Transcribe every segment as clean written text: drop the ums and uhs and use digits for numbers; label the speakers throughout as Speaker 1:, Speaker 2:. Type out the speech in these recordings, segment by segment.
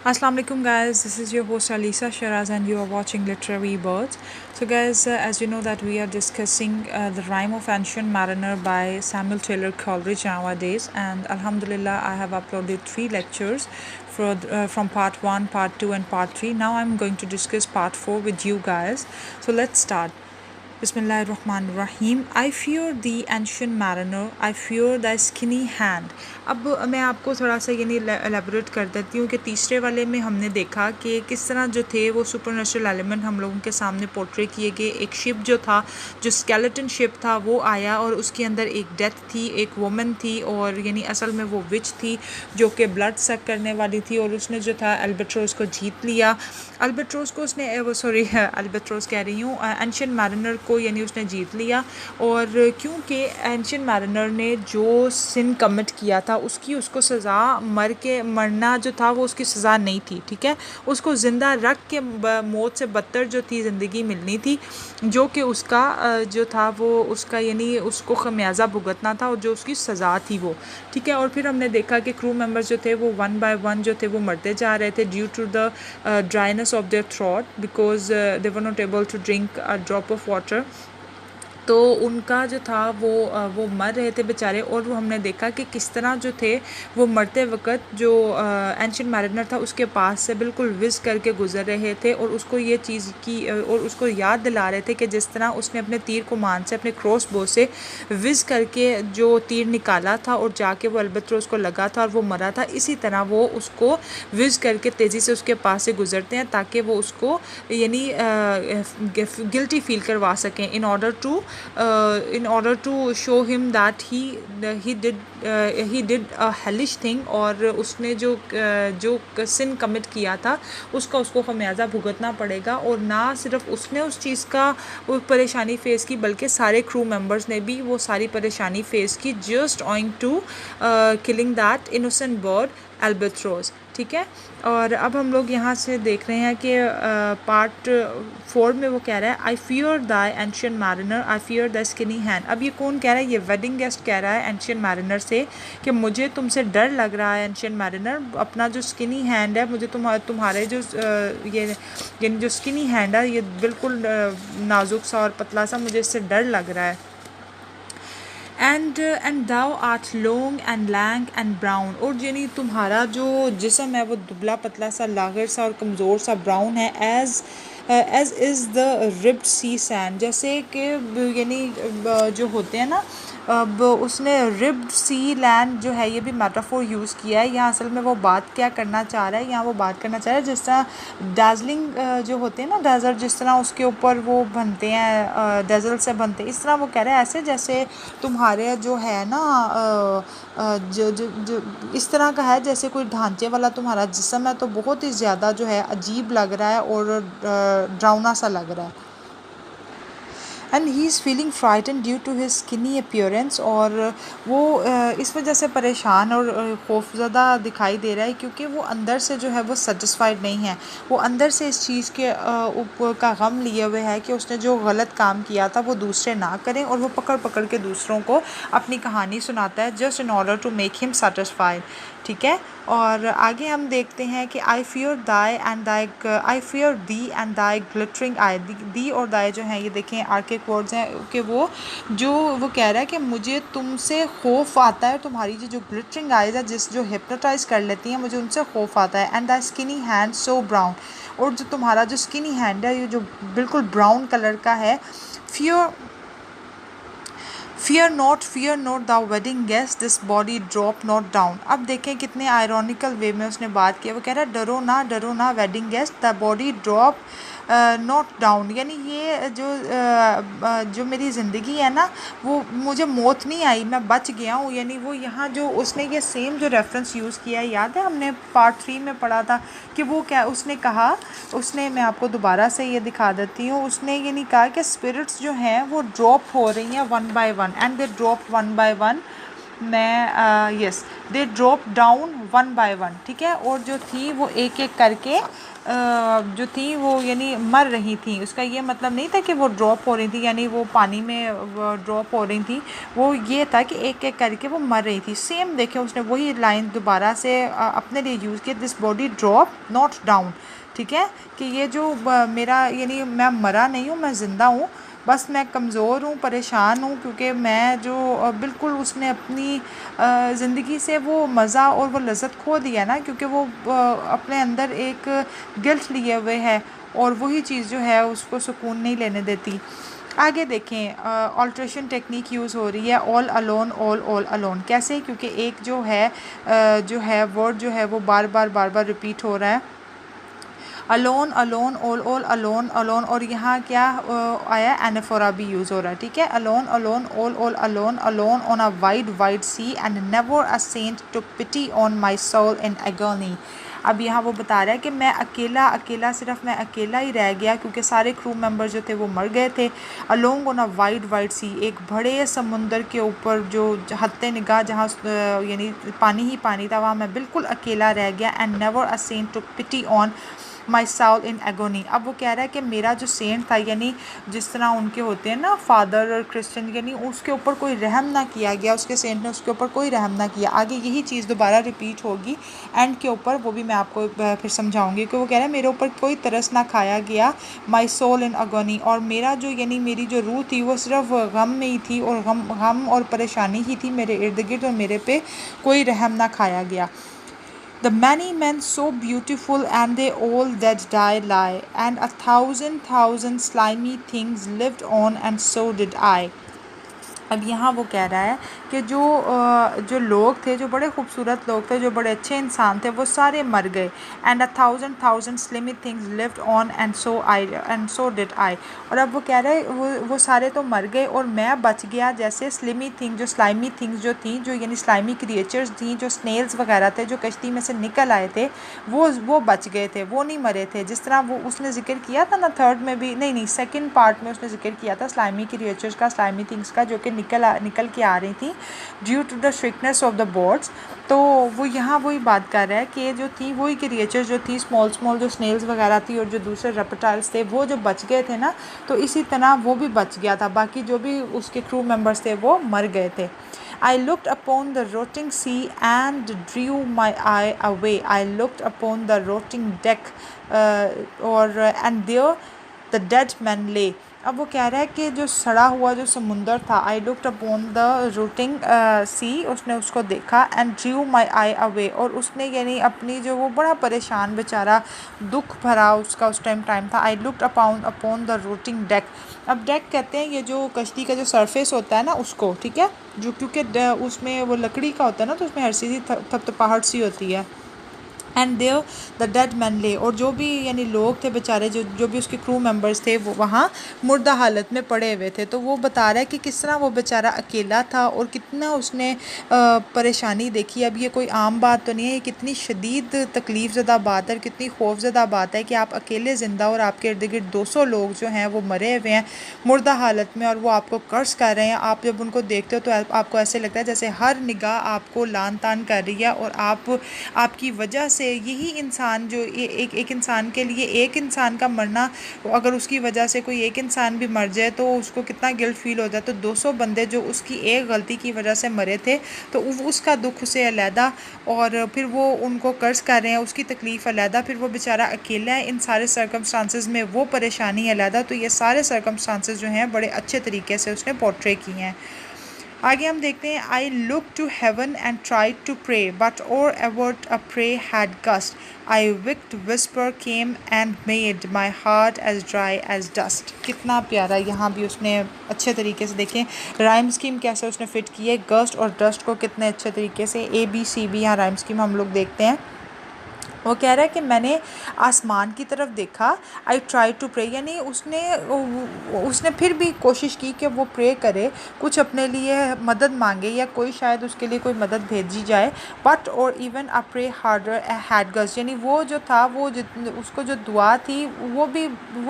Speaker 1: Assalamu alaikum guys, this is your host Alisa Shiraz and you are watching Literary Birds. So guys, as you know that we are discussing The Rime of Ancient Mariner by Samuel Taylor Coleridge nowadays, and Alhamdulillah I have uploaded 3 lectures from part 1, part 2 and part 3. Now I'm going to discuss part 4 with you guys. So let's start. बिस्मिल्लाहिर्रहमानिर्रहीम I fear the ancient mariner I fear the skinny hand. अब मैं आपको थोड़ा सा यानी elaborate कर देती हूँ कि तीसरे वाले में हमने देखा कि किस तरह जो थे वो सुपरनेचुरल एलिमेंट हम लोगों के सामने पोर्ट्रे किए गए। एक शिप जो था, जो स्केलेटन शिप था, वो आया और उसके अंदर एक डेथ थी, एक वुमन थी और यानी असल में वो विच थी जो कि ब्लड सक करने वाली थी और उसने जो था अल्बाट्रोस को जीत लिया। अल्बाट्रोस को उसने अल्बाट्रोस कह रही हूँ, एंशियंट मारिनर को यानी उसने जीत लिया। और क्योंकि एंशियंट मारिनर ने जो सिन कमिट किया था उसको सज़ा मरना जो था वो उसकी सज़ा नहीं थी, ठीक है। उसको ज़िंदा रख के मौत से बदतर जो थी ज़िंदगी मिलनी थी, जो कि उसका जो था वो उसका यानी उसको खमियाजा भुगतना था और जो उसकी सज़ा थी वो, ठीक है। और फिर हमने देखा कि क्रू मेंबर्स जो थे वो वन बाय वन जो थे वो मरते जा रहे थे due to the dryness of their throat because they were not able to drink a drop of water. तो उनका जो था वो मर रहे थे बेचारे। और वो हमने देखा कि किस तरह जो थे वो मरते वक्त जो एंशियंट मैरिनर था उसके पास से बिल्कुल विज़ करके गुजर रहे थे और उसको ये चीज़ की और उसको याद दिला रहे थे कि जिस तरह उसने अपने तीर कमान से, अपने क्रॉस बो से विज़ करके जो तीर निकाला था और जाके वो अल्बाट्रोस को लगा था और वो मरा था, इसी तरह वो उसको विज़ करके तेज़ी से उसके पास से गुजरते हैं ताकि वो उसको यानी गिल्टी फील करवा सकें इन order to show him that he did a hellish thing और उसने जो सिन कमिट किया था उसको खमियाजा भुगतना पड़ेगा। और ना सिर्फ उसने उस चीज़ का वो परेशानी फ़ेस की बल्कि सारे क्रू मेंबर्स ने भी वो सारी परेशानी फ़ेस की just owing to killing that innocent bird albatross, ठीक है। और अब हम लोग यहाँ से देख रहे हैं कि पार्ट 4 में वो कह रहा है आई fear the ancient mariner I fear the skinny hand. अब ये कौन कह रहा है? ये वेडिंग गेस्ट कह रहा है एंशियंट मैरिनर से कि मुझे तुमसे डर लग रहा है एंशियंट मैरिनर, अपना जो स्किनी हैंड है मुझे तुम्हारे जो यानी जो स्किनी हैंड है ये बिल्कुल नाजुक सा और पतला सा, मुझे इससे डर लग रहा है। And thou art long and lank and brown. और यानी तुम्हारा जो जिस्म है वो दुबला पतला सा, लागर सा और कमज़ोर सा ब्राउन है। As is the ribbed sea sand, जैसे कि यानी जो होते हैं ना, अब उसने रिब्ड सी लैंड जो है ये भी मेटाफोर यूज़ किया है यहाँ। असल में वो बात क्या करना चाह रहा है, यहाँ वो बात करना चाह रहा है जिस तरह डार्जिलिंग जो होते हैं ना डेजर्ट, जिस तरह उसके ऊपर वो बनते हैं, डेजर्ट से बनते हैं, इस तरह वो कह रहे हैं ऐसे जैसे तुम्हारे जो है ना जो इस तरह का है जैसे कोई ढांचे वाला तुम्हारा जिस्म है, तो बहुत ही ज़्यादा जो है अजीब लग रहा है और डरावना सा लग रहा है। And he is feeling frighten due to his skinny appearance, और वो इस वजह से परेशान और खौफज़दा दिखाई दे रहा है क्योंकि वो अंदर से जो है वो सेटिस्फाइड नहीं है। वो अंदर से इस चीज़ के ऊपर का गम लिए हुए है कि उसने जो गलत काम किया था वो दूसरे ना करें, और वो पकड़ पकड़ के दूसरों को अपनी कहानी सुनाता है just in order to make him satisfied, ठीक है। और आगे हम देखते हैं कि I fear thee and thy glittering eye. Thee और दाई जो हैं ये देखें आर्किक वर्ड्स हैं कि वो कह रहा है कि मुझे तुमसे खौफ आता है, तुम्हारी जो ग्लिटरिंग आइज़ है जो हिप्नोटाइज कर लेती हैं, मुझे उनसे खौफ आता है। And the skinny hand so brown, और जो तुम्हारा जो स्किनी हैंड है ये जो बिल्कुल ब्राउन कलर का है। Fear not, the wedding guest, this body drop not down। अब देखें कितने आयरॉनिकल वे में उसने बात किया। वो कह रहा है डरो ना wedding guest, the body drop not down, यानी ये जो मेरी ज़िंदगी है ना वो मुझे मौत नहीं आई, मैं बच गया हूँ। यानी वो यहाँ जो उसने ये सेम जो रेफरेंस यूज़ किया है, याद है हमने पार्ट 3 में पढ़ा था कि वो क्या उसने कहा, मैं आपको दोबारा से ये दिखा देती हूँ। उसने ये नहीं कहा कि स्पिरिट्स जो हैं वो ड्रॉप हो रही हैं one by one, and they drop one by one. Yes, they drop down one by one, ठीक है। और जो थी वो एक एक करके जो थी वो यानी मर रही थी। उसका ये मतलब नहीं था कि वो ड्रॉप हो रही थी, यानी वो पानी में ड्रॉप हो रही थी, वो ये था कि एक एक करके वो मर रही थी। सेम देखें उसने वही लाइन दोबारा से अपने लिए यूज़ किया, this body drop not down. ठीक है, कि ये जो मेरा यानी मैं मरा नहीं हूँ, मैं ज़िंदा हूँ, बस मैं कमज़ोर हूँ, परेशान हूँ, क्योंकि मैं जो बिल्कुल उसने अपनी ज़िंदगी से वो मज़ा और वो लज़्ज़त खो दिया ना, क्योंकि वो अपने अंदर एक गिल्ट लिए हुए है और वही चीज़ जो है उसको सुकून नहीं लेने देती। आगे देखें, ऑल्ट्रेशन टेक्निक यूज़ हो रही है, ऑल अलोन। कैसे? क्योंकि एक जो है वर्ड जो है वो बार बार रिपीट हो रहा है, alone alone all alone alone, और यहाँ क्या आया, एनाफोरा भी यूज़ हो रहा है। ठीक है, alone alone all alone alone on a wide sea and never a saint took pity on my soul in agony. अब यहाँ वो बता रहा है कि मैं अकेला सिर्फ मैं अकेला ही रह गया, क्योंकि सारे क्रू मेंबर जो थे वो मर गए थे। अलोंग ऑन अ वाइड सी, एक बड़े समुंदर के ऊपर जो हत्ते निगाह जहाँ यानी पानी ही पानी था, वहाँ मैं बिल्कुल अकेला रह गया। And never a saint took pity on my soul in agony. अब वो कह रहा है कि मेरा जो सेंट था, यानी जिस तरह उनके होते हैं ना फादर और क्रिश्चियन, यानी उसके ऊपर कोई रहम ना किया गया, उसके सेंट ने उसके ऊपर कोई रहम ना किया। आगे यही चीज़ दोबारा रिपीट होगी एंड के ऊपर, वो भी मैं आपको फिर समझाऊंगी कि वो कह रहा है मेरे ऊपर कोई तरस ना खाया गया, माई सोल इन अगोनी, और मेरा जो यानी मेरी जो रूह थी वो सिर्फ गम में ही थी, और गम और परेशानी ही थी मेरे इर्द गिर्द, और मेरे पे कोई रहम ना खाया गया। The many men so beautiful and they all that die lie, and a thousand slimy things lived on, and so did I. अब यहाँ वो कह रहा है कि जो लोग थे, जो बड़े खूबसूरत लोग थे, जो बड़े अच्छे इंसान थे, वो सारे मर गए। And a thousand slimy things lived on and so did I. और अब वो कह रहे हैं वो सारे तो मर गए और मैं बच गया, जैसे स्लिमी थिंग जो स्लाइमी थिंग्स जो थी, जो यानी स्लाइमी क्रिएचर्स थी, जो स्नेल्स वगैरह थे, जो कश्ती में से निकल आए थे, वो बच गए थे, वो नहीं मरे थे। जिस तरह वो उसने जिक्र किया था ना, थर्ड में भी नहीं सेकंड पार्ट में उसने जिक्र किया था स्लाइमी क्रिएचर्स का, स्लाइमी थिंग्स का, जो कि निकल के आ रही थी due to the strictness of the boards. तो वो यहाँ वही बात कर रहा है कि जो थी वही क्रिएचर्स जो थी, स्मॉल जो स्नेल्स वगैरह थी और जो दूसरे रेप्टाइल्स थे, वो जो बच गए थे ना, तो इसी तरह वो भी बच गया था। बाकी जो भी उसके क्रू मेंबर्स थे वो मर गए थे। I looked upon the rotting sea and drew my eye away. I looked upon the rotting deck and there the dead man lay. अब वो कह रहा है कि जो सड़ा हुआ जो समुंदर था, I looked upon the rotting sea, उसने उसको देखा, and drew my eye away, और उसने यानी अपनी जो वो बड़ा परेशान बेचारा, दुख भरा उसका उस टाइम था। I looked upon the routing deck. अब डेक कहते हैं ये जो कश्ती का जो सरफेस होता है ना उसको, ठीक है, जो क्योंकि उसमें वो लकड़ी का होता है ना, तो उसमें हर चीज़ थपथपाहट सी होती है। And there the dead man lay, और जो भी यानी लोग थे बेचारे, जो भी उसके क्रू मेंबर्स थे, वो वहाँ मुर्दा हालत में पड़े हुए थे। तो वो बता रहा है कि किस तरह वो बेचारा अकेला था और कितना उसने परेशानी देखी। अब ये कोई आम बात तो नहीं है, ये कितनी शदीद तकलीफ़ ज़दा बात है, कितनी खौफज़दा बात है कि आप अकेले ज़िंदा और आपके इर्द गिर्द 200 लोग जो हैं वो मरे हुए हैं मुर्दा हालत में, और वो आपको कर्ज कर रहे हैं। आप जब उनको देखते हो तो आपको ऐसे लगता है जैसे हर निगाह आपको लान तान कर रही है, और आपकी वजह से यही इंसान जो एक इंसान के लिए एक इंसान का मरना, अगर उसकी वजह से कोई एक इंसान भी मर जाए तो उसको कितना गिल्ट फील होता है। तो 200 बंदे जो उसकी एक गलती की वजह से मरे थे, तो उसका दुख से अलहदा, और फिर वो उनको कर्ज कर रहे हैं, उसकी तकलीफ़ अलहदा, फिर वो बेचारा अकेला है इन सारे सर्कमस्टांसेस में, वो परेशानी अलहदा। तो ये सारे सर्कमस्टांसेस जो हैं बड़े अच्छे तरीके से उसने पोर्ट्रे किए हैं। आगे हम देखते हैं, I look to heaven and tried to pray but or ever a prayer had gusht, I wicked whisper came and made my heart as dry as dust. कितना प्यारा यहाँ भी उसने अच्छे तरीके से देखें राइम स्कीम कैसे उसने फिट की है, गस्ट और डस्ट को कितने अच्छे तरीके से, ABCB यहाँ राइम स्कीम हम लोग देखते हैं। वो कह रहा है कि मैंने आसमान की तरफ देखा, आई ट्राई टू प्रे, यानी उसने फिर भी कोशिश की कि वो प्रे करे, कुछ अपने लिए मदद मांगे या कोई शायद उसके लिए कोई मदद भेजी जाए। बट और even a pray harder had gust, यानी वो जो था वो उसको जो दुआ थी वो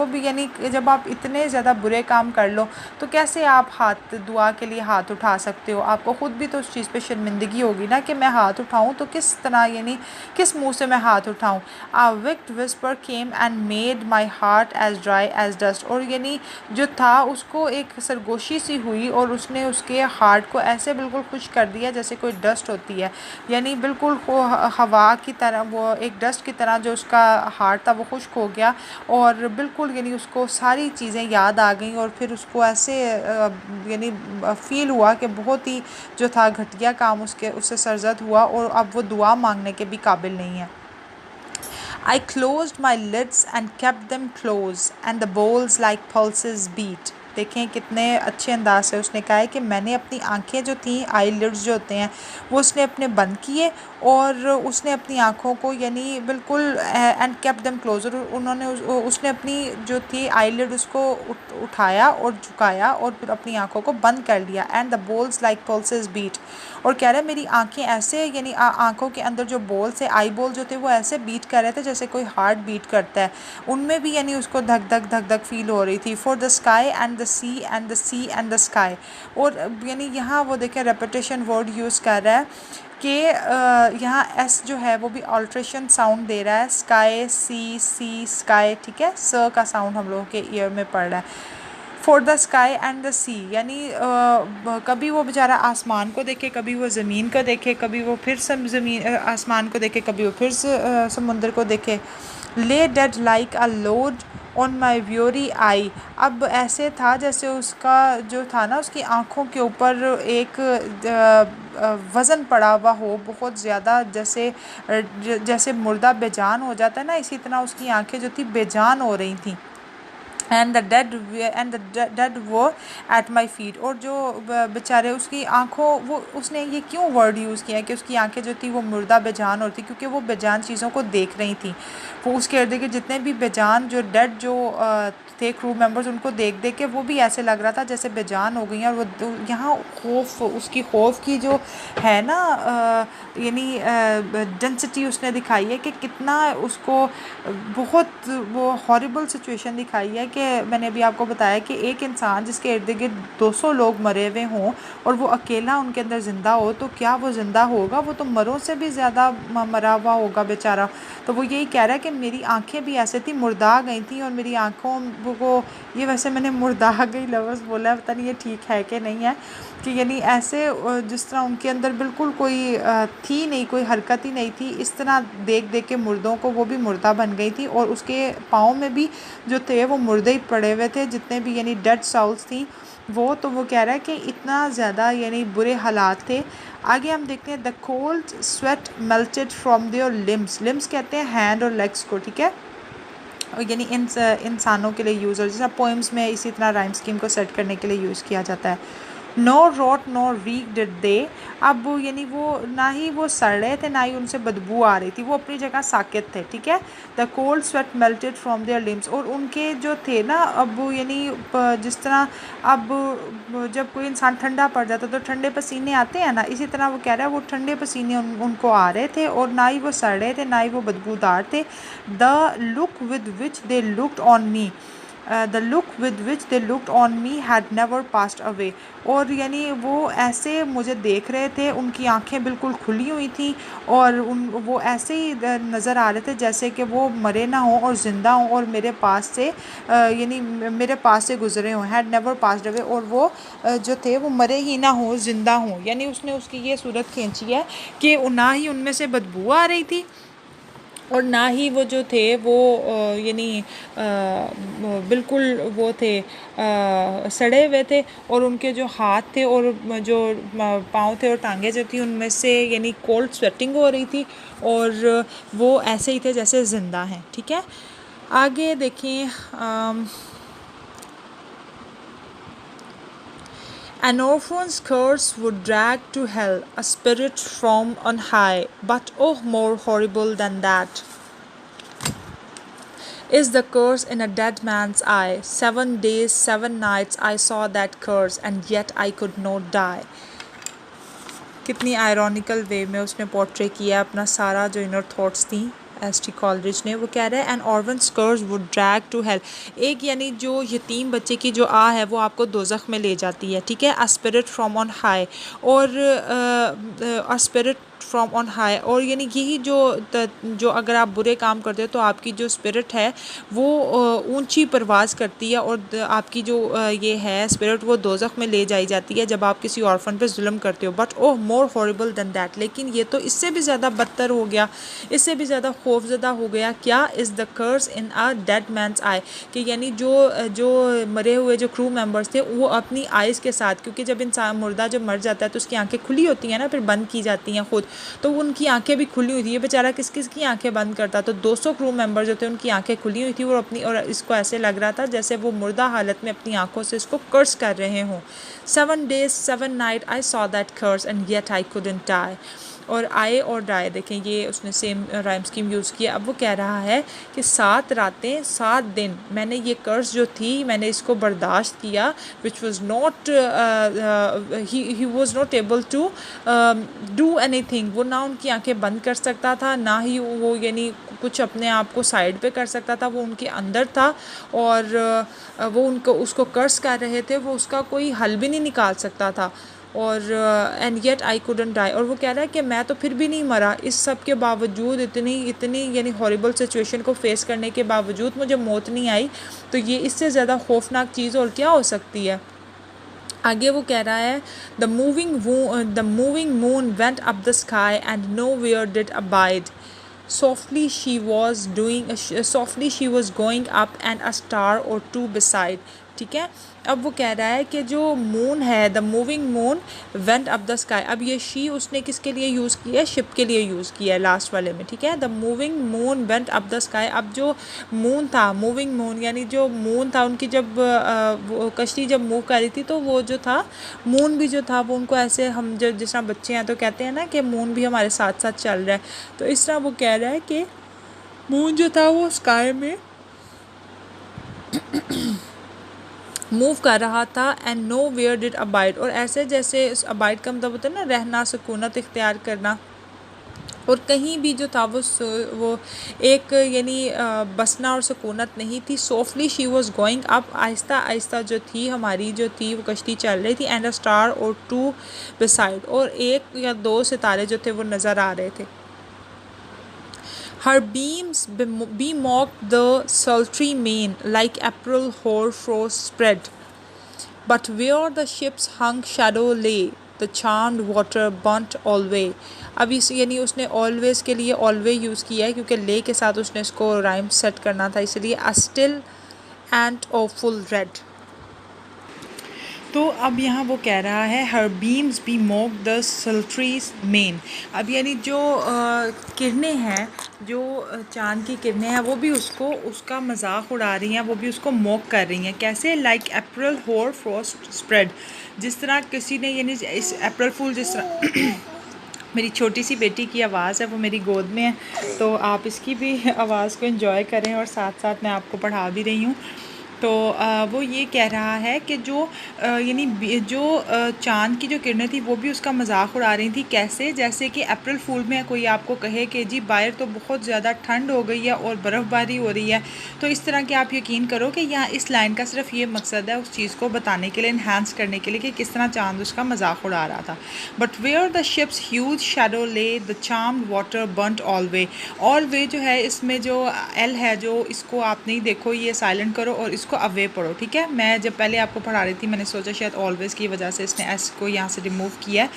Speaker 1: भी यानी जब आप इतने ज़्यादा बुरे काम कर लो तो कैसे आप दुआ के लिए हाथ उठा सकते हो। आपको ख़ुद भी तो उस चीज़ पे शर्मिंदगी होगी ना कि मैं हाथ उठाऊँ तो किस तरह, यानी किस मुँह से मैं हाथ हाथ उठाऊं। A wicked whisper came and made my heart as dry as dust। और यानी जो था उसको एक सरगोशी सी हुई और उसने उसके हार्ट को ऐसे बिल्कुल खुश कर दिया जैसे कोई डस्ट होती है, यानी बिल्कुल वो हवा की तरह, वो एक डस्ट की तरह जो उसका हार्ट था वो खुश्क हो गया और बिल्कुल यानी उसको सारी चीज़ें याद आ गई और फिर उसको ऐसे यानी फ़ील हुआ कि बहुत ही जो था घटिया काम उससे सरजद हुआ और अब वो दुआ मांगने के भी काबिल नहीं है। I closed my lids and kept them closed and the bowls like pulses beat। देखें कितने अच्छे अंदाज से उसने कहा है कि मैंने अपनी आंखें जो थी, आई लिड्स जो होते हैं, वो उसने अपने बंद किए और उसने अपनी आंखों को यानी बिल्कुल एंड केप्ट देम क्लोज, उन्होंने उसने अपनी जो थी आई लिड उसको उठाया और झुकाया और फिर अपनी आंखों को बंद कर लिया। And the balls like pulses beat, और कह रहे मेरी आंखें ऐसे यानी आंखों के अंदर जो बोल्स है, आई बोल जो थे वो ऐसे बीट कर रहे थे जैसे कोई हार्ट बीट करता है, उनमें भी यानी उसको धक धक धक धक फील हो रही थी। For the sky and the sea and the sea and the sky, और यानी यहाँ वो देखें रेपिटेशन वर्ड यूज़ कर रहा है कि यहाँ एस जो है वो भी अल्ट्रेशन साउंड दे रहा है, स्काई सी स्काई, ठीक है, स का साउंड हम लोगों के ईयर में पड़ रहा है। For the sky and the sea, यानी कभी वो बेचारा आसमान को देखे, कभी वो ज़मीन को देखे, कभी वो फिर ज़मीन आसमान को देखे, कभी वो फिर समुंदर को देखे। Lay dead like a load on my weary eye, अब ऐसे था जैसे उसका जो था ना उसकी आँखों के ऊपर एक वज़न पड़ा हुआ हो बहुत ज़्यादा, जैसे मुर्दा बेजान हो जाता है ना, इसी तरह उसकी आंखें जो थी बेजान हो रही थी। एंड द डेड वो एट माई फीट, और जो बेचारे उसकी आंखों, वो उसने ये क्यों वर्ड यूज़ किया कि उसकी आंखें जो थी वो मुर्दा बेजान होती, क्योंकि वो बेजान चीज़ों को देख रही थी। वो उसके इर्द गिर्द जितने भी बेजान जो डेड जो थे क्रू मेंबर्स, उनको देख देख के वो भी ऐसे लग रहा था जैसे बेजान हो गई हैं। और वो यहाँ खौफ, उसकी खौफ की जो है ना यानी डेंसिटी उसने दिखाई है कि कितना उसको बहुत वो हॉरिबल सिचुएशन दिखाई है कि मैंने अभी आपको बताया कि एक इंसान जिसके इर्द गिर्द 200 लोग मरे हुए हों और वो अकेला उनके अंदर ज़िंदा हो, तो क्या वो ज़िंदा होगा? वो तो मरों से भी ज़्यादा मरा हुआ होगा बेचारा। तो वो यही कह रहा है कि मेरी आंखें भी ऐसे थी, मुर्दा गई थी, और मेरी आंखों को, ये वैसे मैंने मुर्दा गई लफ्ज़ बोला है, पता नहीं ये ठीक है कि नहीं है, कि यानी ऐसे जिस तरह उनके अंदर बिल्कुल कोई थी नहीं, कोई हरकत ही नहीं थी, इस तरह देख देख के मुर्दों को वो भी मुर्दा बन गई थी। और उसके पाँव में भी जो थे वो मुर्दे ही पड़े हुए थे, जितने भी यानी डेड साउल्स थी वो। तो वो कह रहा है कि इतना ज़्यादा यानी बुरे हालात थे। आगे हम देखते हैं the cold sweat melted from their limbs, limbs कहते हैं हैंड और लेग्स को, ठीक है, यानी इंसानों के लिए यूज़, और जैसा पोइम्स में इसी तरह राइम स्कीम को सेट करने के लिए यूज़ किया जाता है। No rot no reek did they, अब यानी वो ना ही वो सड़ रहे थे ना ही उनसे बदबू आ रही थी, वो अपनी जगह साकित थे, ठीक है। The cold sweat melted from their limbs, और उनके जो थे ना अब यानी जिस तरह अब जब कोई इंसान ठंडा पड़ जाता तो ठंडे पसीने आते हैं ना, इसी तरह वो कह रहा है वो ठंडे पसीने उनको आ रहे थे और ना ही वो सड़ रहे थे ना ही वो बदबूदार थे। The look with which they looked on me, the look with which they looked on me had never passed away, और यानी वो ऐसे मुझे देख रहे थे, उनकी आंखें बिल्कुल खुली हुई थी और वो ऐसे ही नज़र आ रहे थे जैसे कि वो मरे ना हों और ज़िंदा हों और मेरे पास से यानी मेरे पास से गुजरे हों। हैड नेवर पास्ड अवे, और वो जो थे वो मरे ही ना हों, ज़िंदा हों, यानी उसने उसकी ये सूरत खींची है कि ना ही उनमें से बदबू आ रही थी और ना ही वो जो थे वो यानी बिल्कुल वो थे सड़े हुए थे, और उनके जो हाथ थे और जो पाँव थे और टांगें जो थी उनमें से यानी कोल्ड स्वेटिंग हो रही थी और वो ऐसे ही थे जैसे ज़िंदा हैं, ठीक है। आगे देखें, An orphan's curse would drag to hell a spirit from on high, but oh, more horrible than that is the curse in a dead man's eye. 7 days, 7 nights I saw that curse, and yet I could not die. कितनी ironical way में उसने portray किया अपना सारा जो inner thoughts थी S T. Coleridge ने। वो कह रहा है an orphan's curse would drag to hell, एक यानी जो यतीम बच्चे की जो आ है वो आपको दोज़ख में ले जाती है, ठीक है। A spirit from on high, और a spirit from on high. और यानी यही जो अगर आप बुरे काम करते हो तो आपकी जो स्पिरिट है वो ऊंची परवाज़ करती है और आपकी जो ये है स्पिरिट वो दोज़ख में ले जाई जाती है जब आप किसी ऑर्फन पे जुल्म करते हो। But oh more horrible than that, लेकिन ये तो इससे भी ज़्यादा बदतर हो गया, इससे भी ज़्यादा खौफजदा हो गया। क्या is the curse in a dead man's eye, कि यानी जो मरे हुए जो क्रू मेंबर्स थे वो अपनी आइज़ के साथ, क्योंकि जब इंसान मुर्दा जब मर जाता है तो उसकी आंखें खुली होती हैं ना, फिर बंद की जाती हैं खुद, तो उनकी आंखें भी खुली हुई थी। ये बेचारा किस किस की आंखें बंद करता, तो 200 क्रू मेंबर जो थे उनकी आंखें खुली हुई थी और इसको ऐसे लग रहा था जैसे वो मुर्दा हालत में अपनी आंखों से इसको कर्स कर रहे हों। 7 days 7 night I saw that curse and yet I couldn't die। और आए और डाई देखें, ये उसने सेम राइम स्कीम यूज़ किया। अब वो कह रहा है कि 7 रातें 7 दिन मैंने ये कर्ज जो थी मैंने इसको बर्दाश्त किया, which was not he was not able to do anything. वो ना उनकी आंखें बंद कर सकता था, ना ही वो यानी कुछ अपने आप को साइड पे कर सकता था, वो उनके अंदर था और वो उनको उसको कर्ज कर रहे थे, वो उसका कोई हल भी नहीं निकाल सकता था। और and yet I couldn't die, और वो कह रहा है कि मैं तो फिर भी नहीं मरा, इस सब के बावजूद इतनी यानी हॉरिबल सिचुएशन को फेस करने के बावजूद मुझे मौत नहीं आई। तो ये इससे ज़्यादा खौफनाक चीज़ और क्या हो सकती है। आगे वो कह रहा है the moving moon went up the sky and nowhere did abide, softly she was going up and a star or two beside। ठीक है, अब वो कह रहा है कि जो मून है, the moving moon went up the sky, अब ये शी उसने किसके लिए यूज़ किया है, शिप के लिए यूज़ किया है लास्ट वाले में। ठीक है, the moving moon went up the sky, अब जो मून था, मूविंग मून यानी जो मून था उनकी जब वो कश्ती जब मूव कर रही थी तो वो जो था मून भी जो था वो उनको ऐसे, हम जब जिस तरह बच्चे हैं तो कहते हैं ना कि मून भी हमारे साथ साथ चल रहा है, तो इस तरह वो कह रहा है कि मून जो था वो स्काई में मूव कर रहा था and nowhere did abide, और ऐसे जैसे अबाइड का मतलब होता है ना रहना, सुकूनत इख्तियार करना, और कहीं भी जो था वो एक यानी बसना और सुकूनत नहीं थी। Softly she was going up, Aahista Aahista जो थी हमारी जो थी वो कश्ती चल रही थी, एंड अ स्टार और 2 बिसाइड, और 1 या 2 सितारे जो थे वो नज़र आ रहे थे। Her beams bemocked the sultry main like April hoar frost spread, but where the ships hung shadow lay, the charmed water burnt always। अब इस यानी उसने always के लिए always यूज़ किया है क्योंकि ले के साथ उसने इसको राइम सेट करना था, इसलिए a still and awful red। तो अब यहाँ वो कह रहा है her beams bemocked the sultry main, अब यानी जो किरणें हैं, जो चांद की किरणें हैं वो भी उसका मजाक उड़ा रही हैं, वो भी उसको मोक कर रही हैं। कैसे, लाइक अप्रैल होर फ्रॉस्ट स्प्रेड, जिस तरह किसी ने यानी इस अप्रैल फूल जिस तरह मेरी छोटी सी बेटी की आवाज़ है वो मेरी गोद में है, तो आप इसकी भी आवाज़ को एंजॉय करें और साथ साथ मैं आपको पढ़ा भी रही हूँ। तो वो ये कह रहा है कि जो यानी जो चाँद की जो किरणें थी वो भी उसका मजाक उड़ा रही थी। कैसे, जैसे कि अप्रैल फूल में कोई आपको कहे कि जी बाहर तो बहुत ज़्यादा ठंड हो गई है और बर्फ़बारी हो रही है, तो इस तरह के आप यकीन करो कि यहाँ इस लाइन का सिर्फ ये मकसद है उस चीज़ को बताने के लिए, इन्हांस करने के लिए कि किस तरह चाँद उसका मजाक उड़ा रहा था। But where the ship's huge shadow lay the charmed water burnt alway जो है इसमें जो एल है जो इसको आप नहीं देखो, ये साइलेंट करो और इसको अवे पढ़ो। ठीक है, मैं जब पहले आपको पढ़ा रही थी मैंने सोचा शायद ऑलवेज की वजह से इसने एस को यहाँ से रिमूव किया है,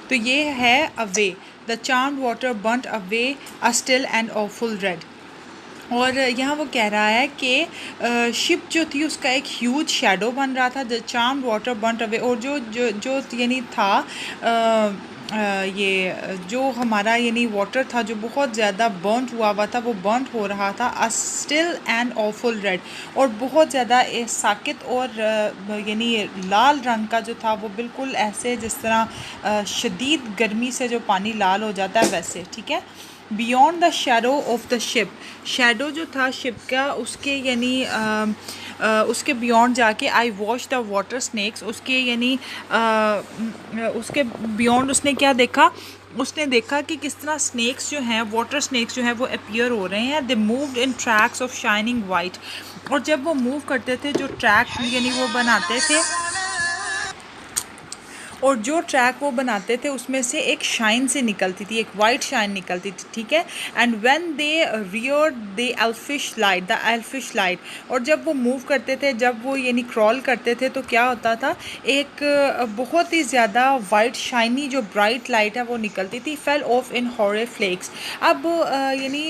Speaker 1: तो ये है away, the charmed water burnt away a still and awful red. और यहाँ वो कह रहा है कि शिप जो थी उसका एक ह्यूज शेडो बन रहा था, the charmed water burnt away, और जो यानी था ये जो हमारा यानी वाटर था जो बहुत ज़्यादा बर्नट हुआ था वो बर्नट हो रहा था, अ स्टिल एंड ऑफुल रेड, और बहुत ज़्यादा साकित और यानी लाल रंग का जो था वो बिल्कुल ऐसे जिस तरह शदीद गर्मी से जो पानी लाल हो जाता है वैसे। ठीक है, beyond the shadow of the ship, shadow जो था शिप का उसके यानी उसके बियॉन्ड जाके I watch the water snacks, उसके यानी उसके बियॉन्ड उसने क्या देखा, उसने देखा कि किस तरह स्नैक्स जो हैं, वाटर स्नैक्स जो हैं वो अपीयर हो रहे हैं। They moved in tracks of shining white, और जब वो मूव करते थे जो ट्रैक यानी वो बनाते थे और जो ट्रैक वो बनाते थे उसमें से एक शाइन से निकलती थी, एक वाइट शाइन निकलती थी, ठीक है। And when they reared the elfish light, और जब वो मूव करते थे, जब वो यानी क्रॉल करते थे, तो क्या होता था, एक बहुत ही ज़्यादा वाइट शाइनी जो ब्राइट लाइट है वो निकलती थी। फेल ऑफ इन हॉरर फ्लेक्स। अब यानी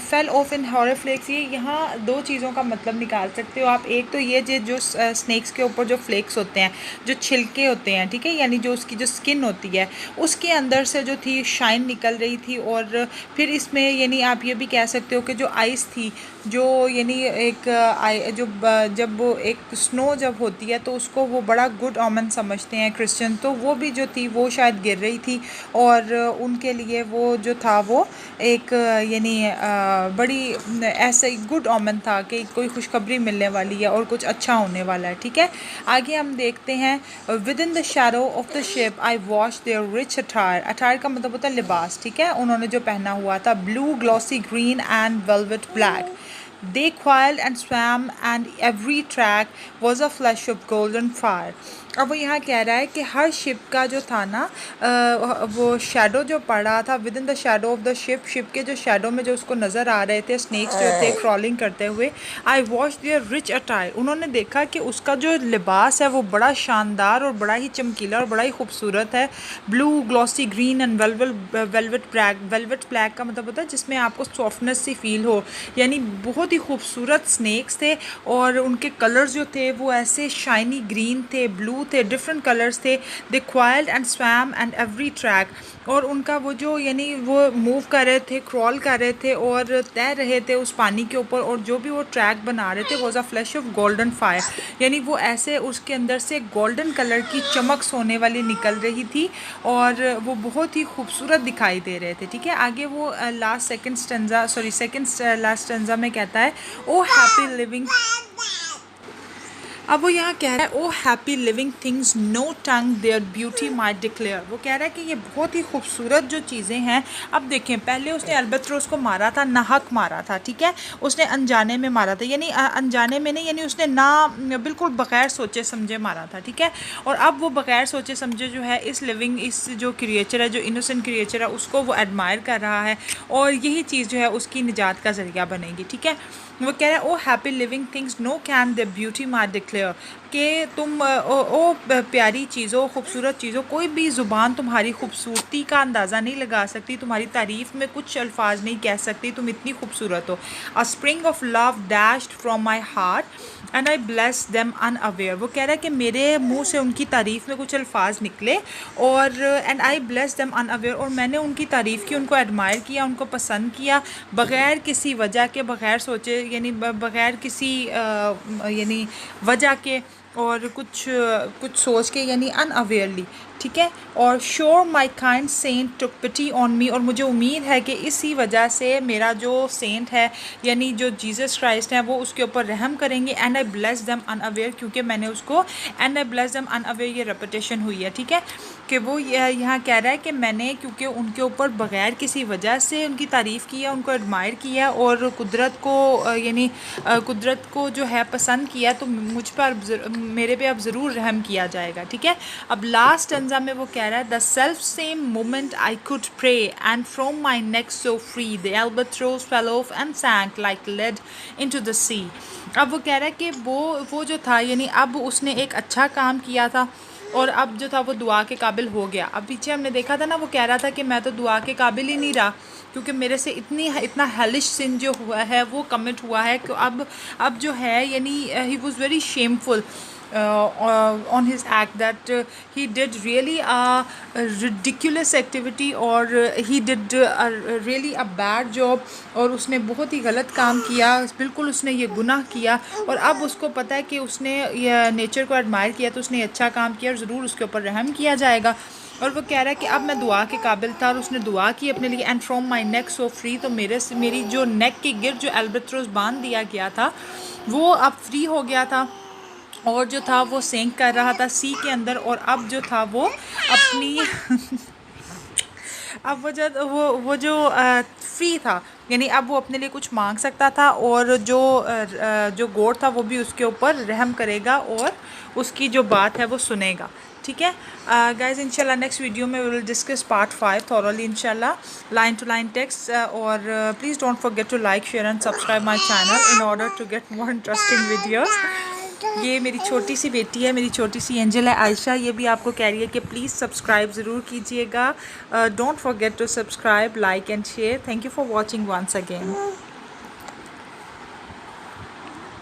Speaker 1: फेल ऑफ इन हॉरर फ्लेक्स, ये यहाँ दो चीज़ों का मतलब निकाल सकते हो आप। एक तो ये जो स्नैक्स के ऊपर जो फ्लेक्स होते हैं, जो छिलके होते हैं, ठीक है, यानी जो उसकी जो स्किन होती है उसके अंदर से जो थी शाइन निकल रही थी। और फिर इसमें यानी आप ये भी कह सकते हो कि जो आइस थी, जो यानी एक जब वो एक स्नो जब होती है तो उसको वो बड़ा गुड ऑमन समझते हैं क्रिश्चियन, तो वो भी जो थी वो शायद गिर रही थी, और उनके लिए वो जो था वो एक यानी बड़ी ऐसा गुड ऑमन था कि कोई खुशखबरी मिलने वाली है और कुछ अच्छा होने वाला है, ठीक है। आगे हम देखते हैं, within the shadow of the ship I watch their rich attire. Attire का मतलब होता है लिबास, ठीक है, उन्होंने जो पहना हुआ था, blue glossy green and velvet black. They coiled and swam, and every track was a flash of golden fire. अब वो यहाँ कह रहा है कि हर शिप का जो था ना वो शेडो जो पड़ा था, with in the shadow of the ship के जो शेडो में जो उसको नज़र आ रहे थे स्नेक्स जो थे क्रॉलिंग करते हुए। I watch their rich attire, उन्होंने देखा कि उसका जो लिबास है वो बड़ा शानदार और बड़ा ही चमकीला और बड़ा ही खूबसूरत है। Blue glossy green and velvet black का मतलब होता है जिसमें आपको सॉफ्टनेस सी फील हो, यानी बहुत ही खूबसूरत स्नेक्स थे। और उनके कलर्स जो थे वो ऐसे शाइनी ग्रीन थे, ब्लू थे, डिफरेंट कलर्स थे। They coiled and swam and every track, और उनका वो जो यानी वो मूव कर रहे थे, क्रॉल कर रहे थे और तैर रहे थे उस पानी के ऊपर, और जो भी वो ट्रैक बना रहे थे was a flash of golden fire, यानी वो ऐसे उसके अंदर से गोल्डन कलर की चमक सोने वाली निकल रही थी और वो बहुत ही खूबसूरत दिखाई दे रहे थे, ठीक है। आगे वो सेकंड लास्ट स्टेंजा में कहता है, ओ हैप्पी लिविंग। अब वो यहाँ कह रहा है, o happy living things no tongue their beauty might declare. वो कह रहा है कि ये बहुत ही खूबसूरत जो चीज़ें हैं। अब देखें, पहले उसने अल्बत्रोस को मारा था, नाहक मारा था, ठीक है, उसने अनजाने में मारा था, यानी अनजाने में नहीं, यानी उसने बिल्कुल बग़ैर सोचे समझे मारा था, ठीक है। और अब वो बग़ैर सोचे समझे जो है इस जो क्रिएचर है, जो इनोसेंट क्रिएचर है, उसको वो एडमायर कर रहा है, और यही चीज़ जो है उसकी निजात का ज़रिया बनेगी, ठीक है। वो कह रहा है, o happy living things no can the beauty my declare, कि तुम ओ प्यारी चीज़ों, खूबसूरत चीज़ों, कोई भी ज़ुबान तुम्हारी खूबसूरती का अंदाज़ा नहीं लगा सकती, तुम्हारी तारीफ़ में कुछ अल्फाज नहीं कह सकती, तुम इतनी खूबसूरत हो। अ spring of love dashed from my heart and I bless them unaware. वो कह रहा है कि मेरे मुंह से उनकी तारीफ़ में कुछ अल्फाज निकले, और and I bless them unaware, और मैंने उनकी तारीफ़ की, उनको एडमायर किया, उनको पसंद किया, बग़ैर किसी वजह के, बग़ैर सोचे, यानी बग़ैर किसी यानी वजह के, और कुछ सोच के, यानी अनअवेयरली, ठीक है। और sure my kind saint took pity on me, और मुझे उम्मीद है कि इसी वजह से मेरा जो सेंट है, यानी जो जीसस क्राइस्ट है, वो उसके ऊपर रहम करेंगे। And I bless them unaware, क्योंकि मैंने उसको, and I bless them unaware, ये रेपिटेशन हुई है, ठीक है, कि वो यहाँ कह रहा है कि मैंने क्योंकि उनके ऊपर बग़ैर किसी वजह से उनकी तारीफ़ किया, उनको एडमायर किया, और कुदरत को यानी कुदरत को जो है पसंद किया, तो मुझ पर, मेरे पे अब ज़रूर रहम किया जाएगा, ठीक है। अब लास्ट स्टेंजा में वो कह रहा है, the selfsame moment I could pray and from my neck so free the albatross fell off and sank like lead into the sea. अब वो कह रहा है कि वो जो था, यानी अब उसने एक अच्छा काम किया था, और अब जो था वो दुआ के काबिल हो गया। अब पीछे हमने देखा था ना, वो कह रहा था कि मैं तो दुआ के काबिल ही नहीं रहा, क्योंकि मेरे से इतना हेलिश सिन जो हुआ है वो कमिट हुआ है कि अब जो है, यानी he was very shameful on his act, that he did really a ridiculous activity, और he did really a bad job, और उसने बहुत ही गलत काम किया, बिल्कुल उसने ये गुनाह किया, और अब उसको पता है कि उसने ये नेचर को एडमायर किया, तो उसने अच्छा काम किया और ज़रूर उसके ऊपर रहम किया जाएगा। और वो कह रहा है कि अब मैं दुआ के काबिल था, और उसने दुआ की अपने लिए, and from my neck so free, तो मेरी जो नेक के गिर्द जो एल्बट्रोस बांध दिया गया था वो अब फ्री हो गया था, और जो था वो सेंक कर रहा था सी के अंदर, और अब जो था वो अपनी अब वो जब वो जो फ्री था, यानी अब वो अपने लिए कुछ मांग सकता था और जो गोट था वो भी उसके ऊपर रहम करेगा और उसकी जो बात है वो सुनेगा। ठीक है गाइज, इंशाल्लाह नेक्स्ट वीडियो में we will discuss part 5 thoroughly इंशाल्लाह, लाइन टू लाइन टेक्स्ट। और please don't forget to like, share and subscribe my channel in order to get more interesting videos. ये मेरी छोटी सी बेटी है, मेरी छोटी सी एंजल है आयशा, ये भी आपको कह रही है कि प्लीज़ सब्सक्राइब ज़रूर कीजिएगा। Don't forget to subscribe, like and share. Thank you for watching once again.